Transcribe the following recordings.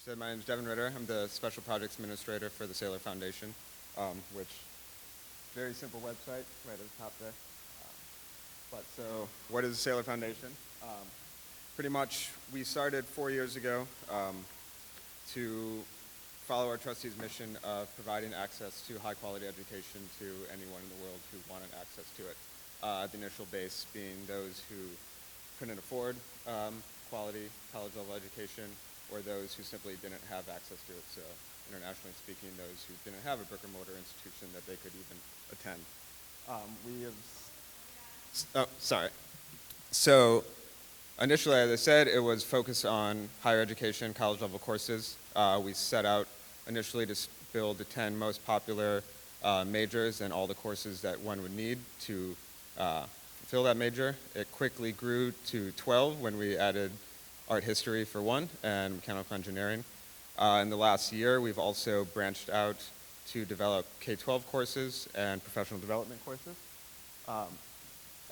said, my name is Devin Ritter. I'm the Special Projects Administrator for the Saylor Foundation, which very simple website right at the top there. So what is the Saylor Foundation? Pretty much, we started 4 years ago to follow our trustees' mission of providing access to high-quality education to anyone in the world who wanted access to it. The initial base being those who couldn't afford quality college-level education, or those who simply didn't have access to it. So internationally speaking, those who didn't have a brick-and-mortar institution that they could even attend. So initially, as I said, it was focused on higher education, college-level courses. We set out initially to build the 10 most popular majors and all the courses that one would need to fulfill that major. It quickly grew to 12 when we added art history for one and mechanical engineering. In the last year, we've also branched out to develop K-12 courses and professional development courses.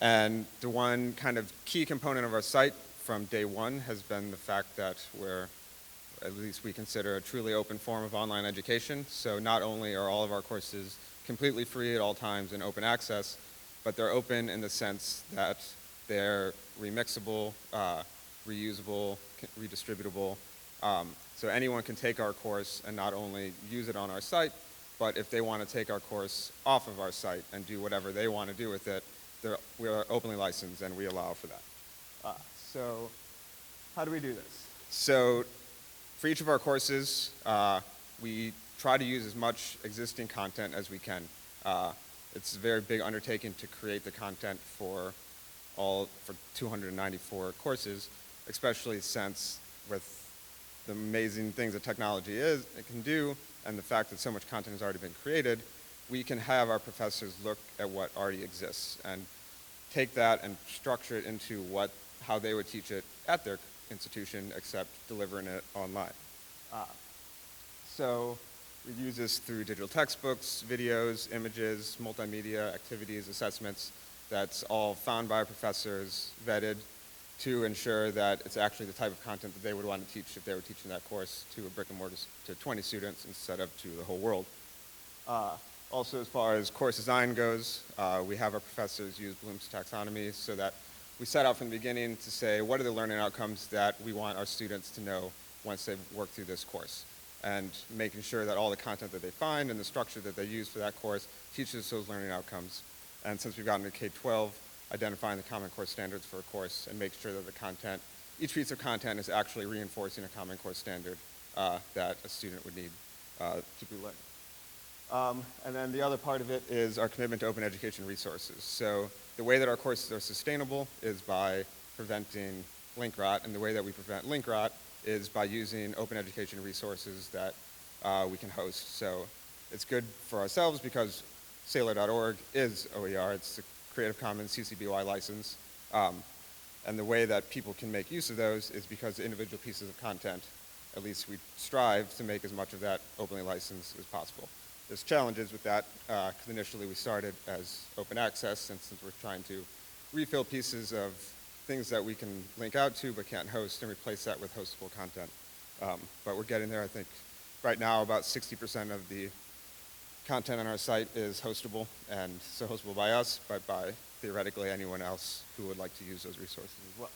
And the one kind of key component of our site from day one has been the fact that we're, at least we consider, a truly open form of online education. So not only are all of our courses completely free at all times and open access, but they're open in the sense that they're remixable, reusable, redistributable. So anyone can take our course and not only use it on our site, but if they want to take our course off of our site and do whatever they want to do with it, we are openly licensed and we allow for that. So how do we do this? So for each of our courses, we try to use as much existing content as we can. It's a very big undertaking to create the content for 294 courses, especially since with the amazing things that technology it can do, and the fact that so much content has already been created, we can have our professors look at what already exists and take that and structure it into how they would teach it at their institution, except delivering it online. So we use this through digital textbooks, videos, images, multimedia, activities, assessments. That's all found by our professors, vetted, to ensure that it's actually the type of content that they would want to teach if they were teaching that course to a brick and mortar to 20 students instead of to the whole world. Also, as far as course design goes, we have our professors use Bloom's taxonomy so that we set out from the beginning to say what are the learning outcomes that we want our students to know once they've worked through this course, and making sure that all the content that they find and the structure that they use for that course teaches those learning outcomes. And since we've gotten to K-12, identifying the common core standards for a course and make sure that the content, each piece of content is actually reinforcing a common core standard that a student would need to be learning. And then the other part of it is our commitment to open education resources. So the way that our courses are sustainable is by preventing link rot, and the way that we prevent link rot is by using open education resources that we can host. So it's good for ourselves because Saylor.org is OER. It's a Creative Commons CC BY license. And the way that people can make use of those is because the individual pieces of content, at least we strive to make as much of that openly licensed as possible. There's challenges with that, because initially we started as open access, and since we're trying to refill pieces of things that we can link out to but can't host and replace that with hostable content. But we're getting there. I think right now about 60% of the content on our site is hostable, and so hostable by us, but by theoretically anyone else who would like to use those resources as well.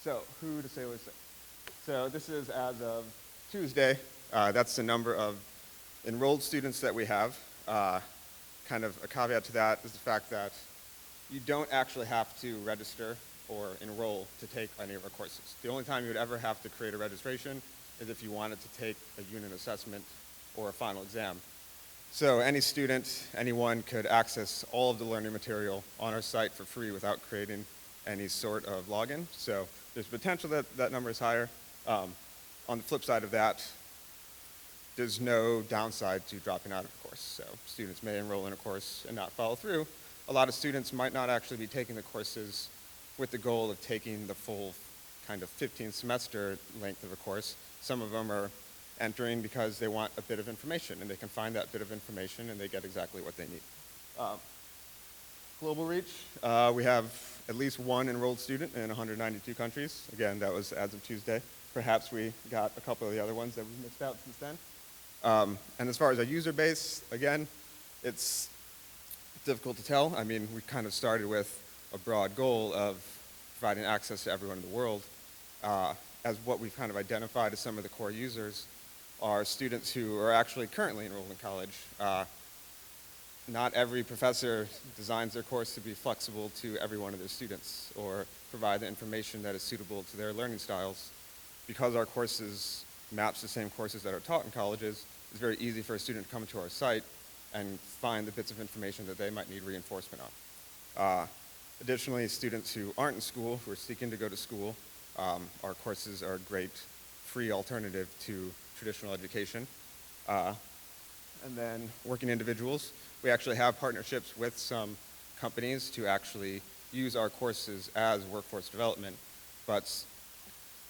So who do Saylor say? So this is as of Tuesday. That's the number of enrolled students that we have. Kind of a caveat to that is the fact that you don't actually have to register or enroll to take any of our courses. The only time you would ever have to create a registration is if you wanted to take a unit assessment or a final exam. So any student, anyone could access all of the learning material on our site for free without creating any sort of login. So there's potential that that number is higher. On the flip side of that, there's no downside to dropping out of a course. So students may enroll in a course and not follow through. A lot of students might not actually be taking the courses with the goal of taking the full kind of 15 semester length of a course. Some of them are entering because they want a bit of information, and they can find that bit of information and they get exactly what they need. Global reach, we have at least one enrolled student in 192 countries. Again, that was as of Tuesday. perhaps we got a couple of the other ones that we missed out since then. And as far as our user base, again, it's difficult to tell. I mean, we kind of started with a broad goal of providing access to everyone in the world. As what we've kind of identified as some of the core users are students who are actually currently enrolled in college. Not every professor designs their course to be flexible to every one of their students or provide the information that is suitable to their learning styles. Because our courses match the same courses that are taught in colleges, it's very easy for a student to come to our site and find the bits of information that they might need reinforcement on. Additionally, students who aren't in school, who are seeking to go to school, our courses are a great free alternative to traditional education. And then working individuals, we actually have partnerships with some companies to actually use our courses as workforce development. But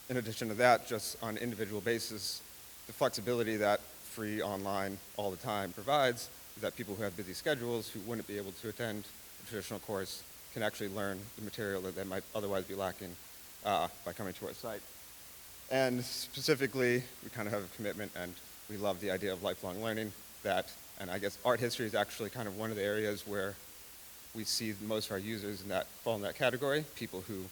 in addition to that, just on an individual basis, the flexibility that free online all the time provides is that people who have busy schedules, who wouldn't be able to attend a traditional course, can actually learn the material that they might otherwise be lacking by coming to our site. And specifically, we kind of have a commitment, and we love the idea of lifelong learning. And I guess art history is actually kind of one of the areas where we see most of our users fall in that category. People who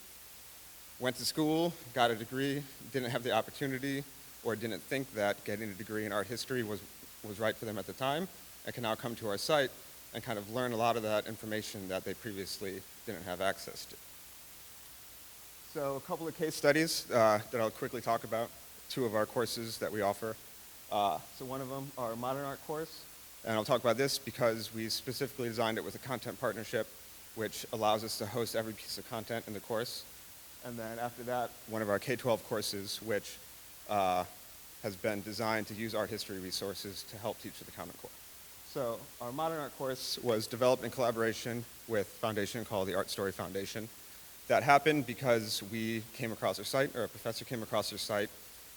went to school, got a degree, didn't have the opportunity, or didn't think that getting a degree in art history was right for them at the time, and can now come to our site and kind of learn a lot of that information that they previously didn't have access to. So a couple of case studies that I'll quickly talk about, two of our courses that we offer. So one of them, our modern art course, and I'll talk about this because we specifically designed it with a content partnership, which allows us to host every piece of content in the course. And then after that, one of our K-12 courses, which has been designed to use art history resources to help teach the Common Core. So our modern art course was developed in collaboration with a foundation called the Art Story Foundation. That happened because we came across their site, or a professor came across their site,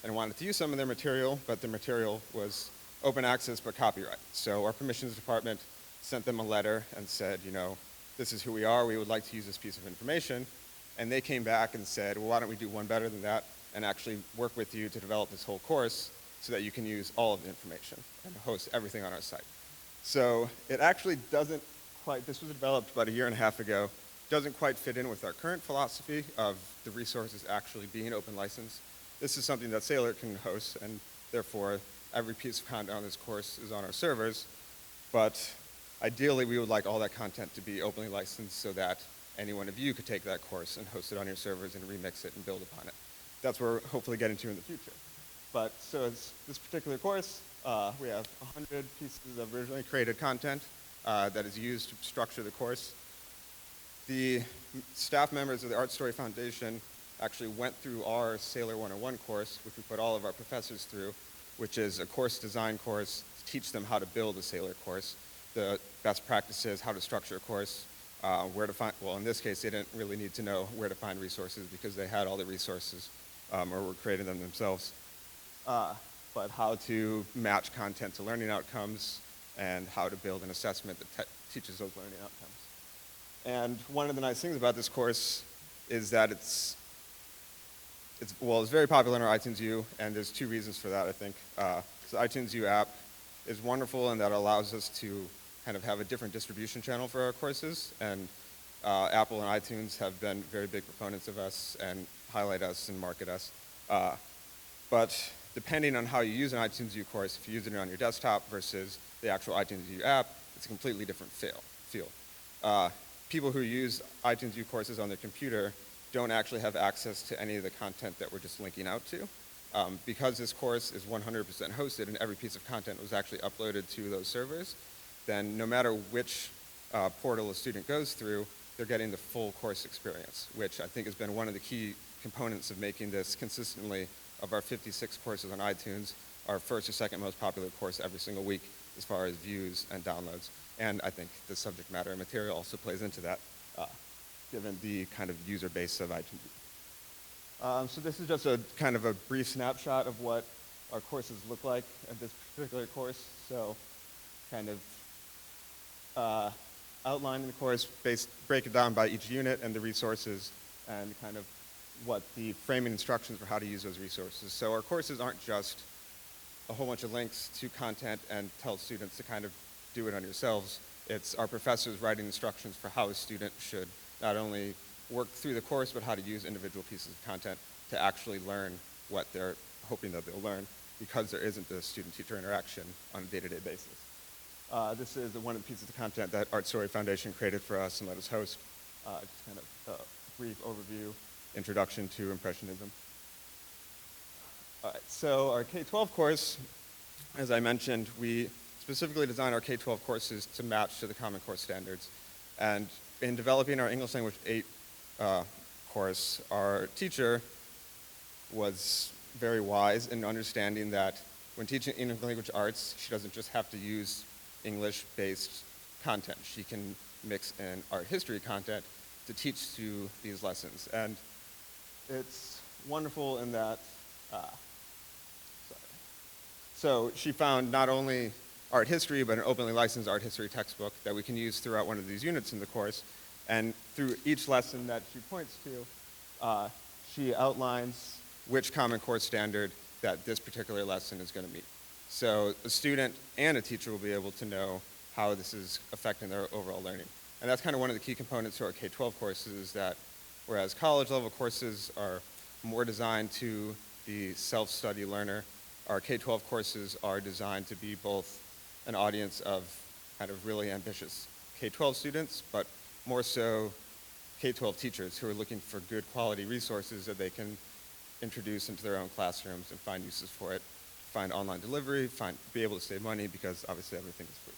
and wanted to use some of their material, but the material was open access but copyright. So our permissions department sent them a letter and said, you know, this is who we are, we would like to use this piece of information. And they came back and said, well, why don't we do one better than that and actually work with you to develop this whole course so that you can use all of the information and host everything on our site. So it actually doesn't quite, this was developed about 1.5 years ago, doesn't quite fit in with our current philosophy of the resources actually being open license. This is something that Saylor can host, and therefore every piece of content on this course is on our servers. But ideally, we would like all that content to be openly licensed so that any one of you could take that course and host it on your servers and remix it and build upon it. That's what we're hopefully getting to in the future. But so it's this particular course, we have 100 pieces of originally created content that is used to structure the course. The staff members of the Art Story Foundation actually went through our Saylor 101 course, which we put all of our professors through, which is a course design course to teach them how to build a Saylor course, the best practices, how to structure a course, where to find, well, in this case, they didn't really need to know where to find resources because they had all the resources or were creating them themselves. But how to match content to learning outcomes and how to build an assessment that teaches those learning outcomes. And one of the nice things about this course is that it's very popular in our iTunes U, and there's two reasons for that, I think. So the iTunes U app is wonderful in that it allows us to kind of have a different distribution channel for our courses, and Apple and iTunes have been very big proponents of us and highlight us and market us. But depending on how you use an iTunes U course, if you use it on your desktop versus the actual iTunes U app, it's a completely different feel. People who use iTunes U courses on their computer don't actually have access to any of the content that we're just linking out to. Because this course is 100% hosted and every piece of content was actually uploaded to those servers, then no matter which portal a student goes through, they're getting the full course experience, which I think has been one of the key components of making this consistently, of our 56 courses on iTunes, our first or second most popular course every single week as far as views and downloads. And I think the subject matter and material also plays into that, given the kind of user base of iTunes. So this is just a kind of a brief snapshot of what our courses look like at this particular course. So kind of outlining the course, break it down by each unit and the resources, and kind of what the framing instructions for how to use those resources. So our courses aren't just a whole bunch of links to content and tell students to kind of do it on yourselves. It's our professors writing instructions for how a student should not only work through the course, but how to use individual pieces of content to actually learn what they're hoping that they'll learn, because there isn't the student-teacher interaction on a day-to-day basis. This is one of the pieces of content that Art Story Foundation created for us and let us host. Just kind of a brief overview, introduction to Impressionism. All right, so our K-12 course, as I mentioned, we specifically designed our K-12 courses to match to the Common Core standards. And in developing our English Language 8 course, our teacher was very wise in understanding that when teaching English language arts, she doesn't just have to use English-based content. She can mix in art history content to teach through these lessons. And it's wonderful in that, so she found not only art history, but an openly licensed art history textbook that we can use throughout one of these units in the course. And through each lesson that she points to, she outlines which Common Core standard that this particular lesson is going to meet. So a student and a teacher will be able to know how this is affecting their overall learning. And that's kind of one of the key components to our K-12 courses, is that whereas college level courses are more designed to the self-study learner, our K-12 courses are designed to be both an audience of kind of really ambitious K-12 students, but more so K-12 teachers who are looking for good quality resources that they can introduce into their own classrooms and find uses for it, find online delivery, be able to save money, because obviously everything is free.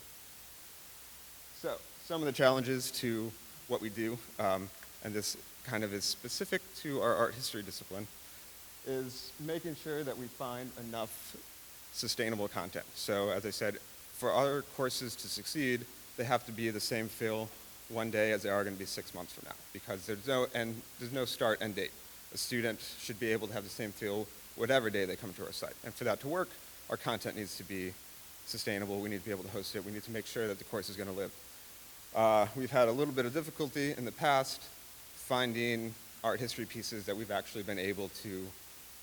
So some of the challenges to what we do, and this kind of is specific to our art history discipline, is making sure that we find enough sustainable content. So as I said, for our courses to succeed, they have to be the same feel one day as they are going to be 6 months from now, because there's no start and date. A student should be able to have the same feel whatever day they come to our site. And for that to work, our content needs to be sustainable. We need to be able to host it. We need to make sure that the course is going to live. We've had a little bit of difficulty in the past finding art history pieces that we've actually been able to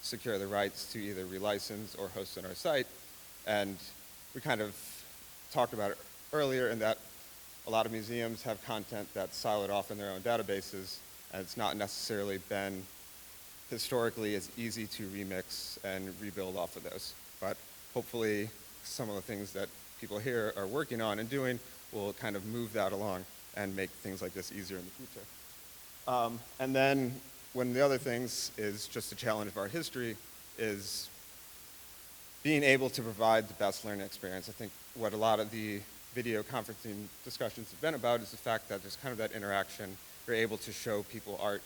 secure the rights to either relicense or host on our site. And we kind of talked about it earlier, in that a lot of museums have content that's siloed off in their own databases, and it's not necessarily been historically as easy to remix and rebuild off of those. But hopefully some of the things that people here are working on and doing will kind of move that along and make things like this easier in the future. And then one of the other things is just the challenge of art history is being able to provide the best learning experience. I think what a lot of the video conferencing discussions have been about is the fact that there's kind of that interaction. You're able to show people art.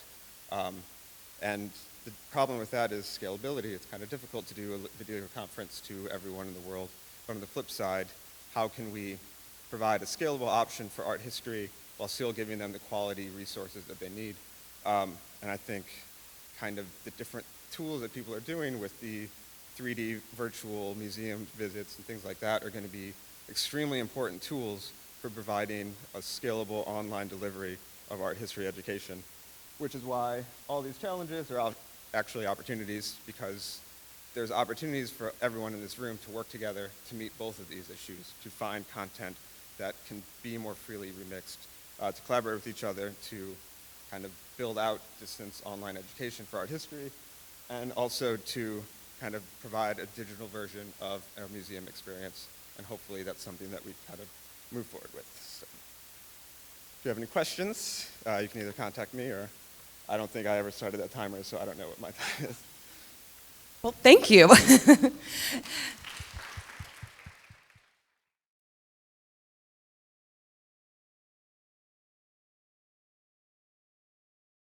And the problem with that is scalability. It's kind of difficult to do a video conference to everyone in the world. But on the flip side, how can we provide a scalable option for art history while still giving them the quality resources that they need? And I think kind of the different tools that people are doing with the 3D virtual museum visits and things like that are going to be extremely important tools for providing a scalable online delivery of art history education, which is why all these challenges are actually opportunities, because there's opportunities for everyone in this room to work together to meet both of these issues, to find content that can be more freely remixed, to collaborate with each other, to kind of build out distance online education for art history, and also to kind of provide a digital version of our museum experience. And hopefully that's something that we kind of move forward with. So, if you have any questions, you can either contact me, or I don't think I ever started that timer, so I don't know what my time is. Well, thank you.